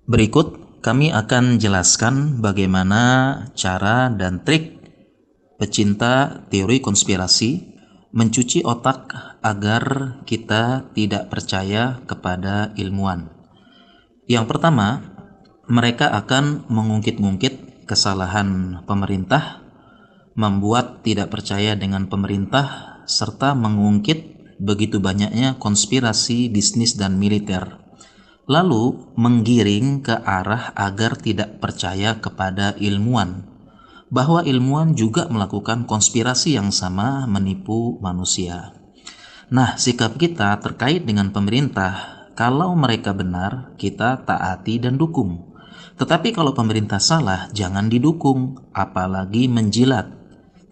Berikut kami akan jelaskan bagaimana cara dan trik pecinta teori konspirasi mencuci otak agar kita tidak percaya kepada ilmuwan. Yang pertama, mereka akan mengungkit-ungkit kesalahan pemerintah, membuat tidak percaya dengan pemerintah, serta mengungkit begitu banyaknya konspirasi bisnis dan militer, lalu menggiring ke arah agar tidak percaya kepada ilmuwan, bahwa ilmuwan juga melakukan konspirasi yang sama menipu manusia. Nah, sikap kita terkait dengan pemerintah, kalau mereka benar, kita taati dan dukung. Tetapi kalau pemerintah salah, jangan didukung, apalagi menjilat.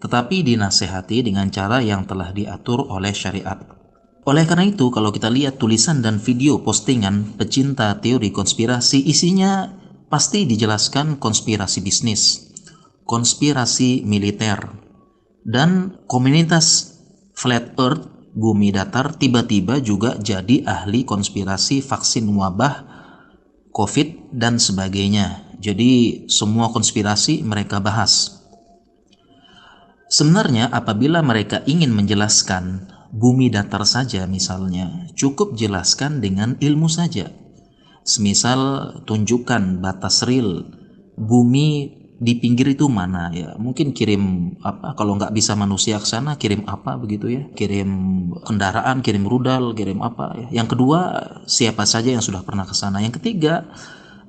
Tetapi dinasehati dengan cara yang telah diatur oleh syariat. Oleh karena itu, kalau kita lihat tulisan dan video postingan pecinta teori konspirasi, isinya pasti dijelaskan konspirasi bisnis, konspirasi militer, dan komunitas flat earth, bumi datar, tiba-tiba juga jadi ahli konspirasi vaksin wabah COVID dan sebagainya. Jadi semua konspirasi mereka bahas. Sebenarnya apabila mereka ingin menjelaskan bumi datar saja misalnya, cukup jelaskan dengan ilmu saja. Semisal tunjukkan batas real bumi di pinggir itu mana ya, mungkin kirim apa, kalau nggak bisa manusia ke sana kirim apa begitu ya, kirim kendaraan, kirim rudal, kirim apa ya. Yang kedua, siapa saja yang sudah pernah ke sana. Yang ketiga,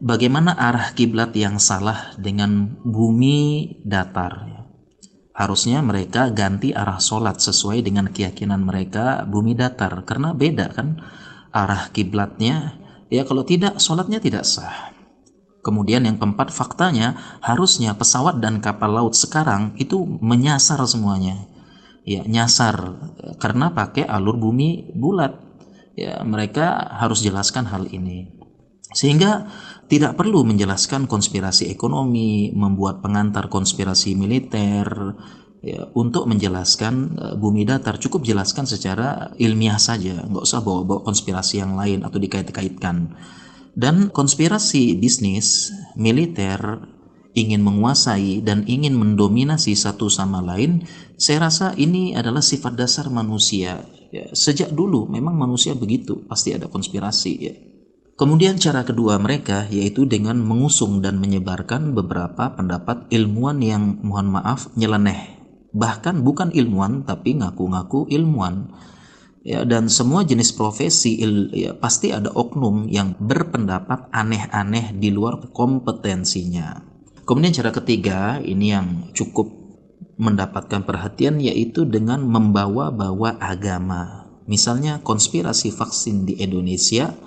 bagaimana arah kiblat yang salah dengan bumi datar ya. Harusnya mereka ganti arah sholat sesuai dengan keyakinan mereka bumi datar, karena beda kan arah kiblatnya ya. Kalau tidak, sholatnya tidak sah. Kemudian yang keempat, faktanya harusnya pesawat dan kapal laut sekarang itu menyasar semuanya. Ya, nyasar karena pakai alur bumi bulat. Ya, mereka harus jelaskan hal ini. Sehingga tidak perlu menjelaskan konspirasi ekonomi, membuat pengantar konspirasi militer, ya, untuk menjelaskan bumi datar. Cukup jelaskan secara ilmiah saja, nggak usah bawa-bawa konspirasi yang lain atau dikait-kaitkan. Dan konspirasi bisnis militer ingin menguasai dan ingin mendominasi satu sama lain, saya rasa ini adalah sifat dasar manusia ya. Sejak dulu memang manusia begitu, pasti ada konspirasi ya. Kemudian cara kedua mereka yaitu dengan mengusung dan menyebarkan beberapa pendapat ilmuwan yang mohon maaf nyeleneh, bahkan bukan ilmuwan tapi ngaku-ngaku ilmuwan ya. Dan semua jenis profesi ya, pasti ada oknum yang berpendapat aneh-aneh di luar kompetensinya. Kemudian cara ketiga ini yang cukup mendapatkan perhatian, yaitu dengan membawa-bawa agama. Misalnya konspirasi vaksin di Indonesia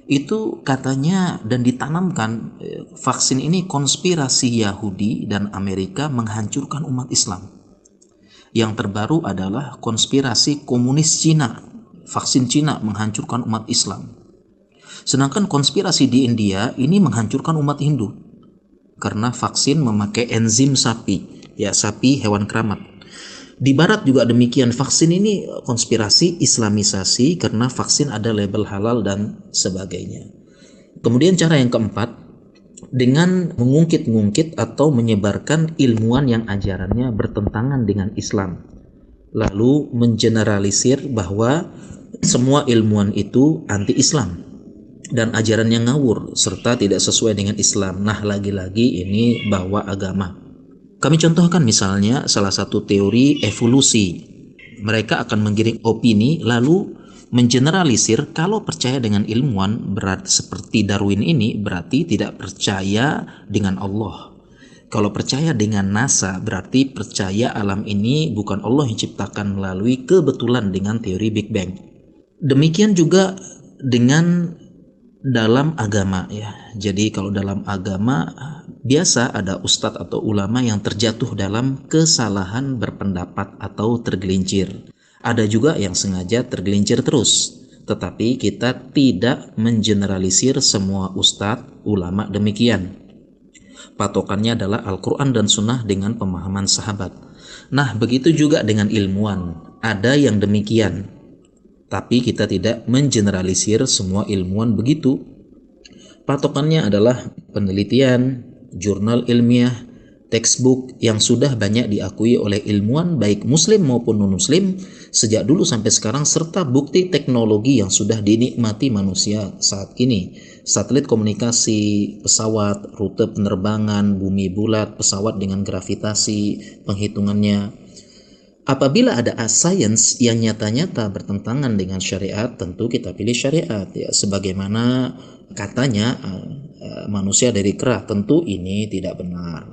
itu katanya dan ditanamkan vaksin ini konspirasi Yahudi dan Amerika menghancurkan umat Islam. Yang terbaru adalah konspirasi komunis Cina, vaksin Cina menghancurkan umat Islam. Sedangkan konspirasi di India ini menghancurkan umat Hindu karena vaksin memakai enzim sapi, ya sapi hewan keramat. Di barat juga demikian, vaksin ini konspirasi islamisasi karena vaksin ada label halal dan sebagainya. Kemudian cara yang keempat, dengan mengungkit-ungkit atau menyebarkan ilmuwan yang ajarannya bertentangan dengan Islam, lalu mengeneralisir bahwa semua ilmuwan itu anti-Islam dan ajarannya ngawur serta tidak sesuai dengan Islam. Nah, lagi-lagi ini bawa agama. Kami contohkan misalnya salah satu teori evolusi. Mereka akan menggiring opini lalu mengeneralisir kalau percaya dengan ilmuwan berarti seperti Darwin ini berarti tidak percaya dengan Allah. Kalau percaya dengan NASA berarti percaya alam ini bukan Allah yang ciptakan melalui kebetulan dengan teori Big Bang. Demikian juga dengan dalam agama ya. Jadi kalau dalam agama biasa ada ustadz atau ulama yang terjatuh dalam kesalahan berpendapat atau tergelincir. Ada juga yang sengaja tergelincir terus. Tetapi kita tidak mengeneralisir semua ustadz ulama demikian. Patokannya adalah Al-Quran dan Sunnah dengan pemahaman sahabat. Nah, begitu juga dengan ilmuwan. Ada yang demikian. Tapi kita tidak mengeneralisir semua ilmuwan begitu. Patokannya adalah penelitian, jurnal ilmiah, textbook yang sudah banyak diakui oleh ilmuwan baik muslim maupun non-muslim sejak dulu sampai sekarang, serta bukti teknologi yang sudah dinikmati manusia saat ini. Satelit komunikasi, pesawat, rute penerbangan, bumi bulat, pesawat dengan gravitasi, penghitungannya. Apabila ada sains yang nyata-nyata bertentangan dengan syariat, tentu kita pilih syariat, ya, sebagaimana katanya manusia dari kera. Tentu ini tidak benar.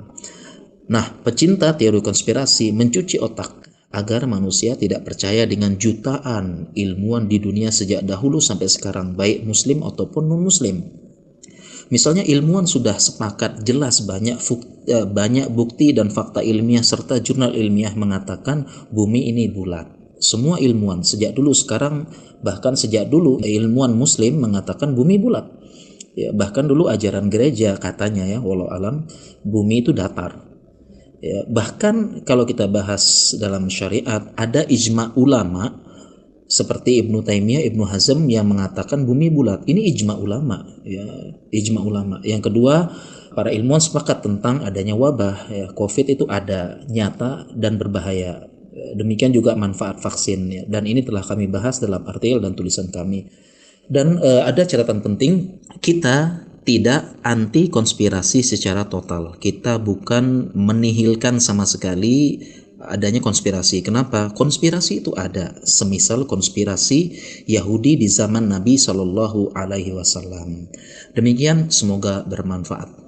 Nah, pecinta teori konspirasi mencuci otak agar manusia tidak percaya dengan jutaan ilmuwan di dunia sejak dahulu sampai sekarang, baik muslim ataupun non-muslim. Misalnya ilmuwan sudah sepakat jelas banyak bukti dan fakta ilmiah serta jurnal ilmiah mengatakan bumi ini bulat. Semua ilmuwan sejak dulu, sekarang bahkan sejak dulu ilmuwan muslim mengatakan bumi bulat. Ya, bahkan dulu ajaran gereja katanya, ya, walau alam, bumi itu datar. Ya, bahkan kalau kita bahas dalam syariat, ada ijma ulama seperti Ibnu Taimiyah, Ibnu Hazm yang mengatakan bumi bulat. Ini ijma ulama, ya, ijma ulama. Yang kedua, para ilmuwan sepakat tentang adanya wabah, ya, COVID itu ada, nyata dan berbahaya. Demikian juga manfaat vaksin, ya, dan ini telah kami bahas dalam artikel dan tulisan kami. Dan ada catatan penting, kita tidak anti konspirasi secara total. Kita bukan menihilkan sama sekali adanya konspirasi. Kenapa? Konspirasi itu ada. Semisal konspirasi Yahudi di zaman Nabi Shallallahu Alaihi Wasallam. Demikian, semoga bermanfaat.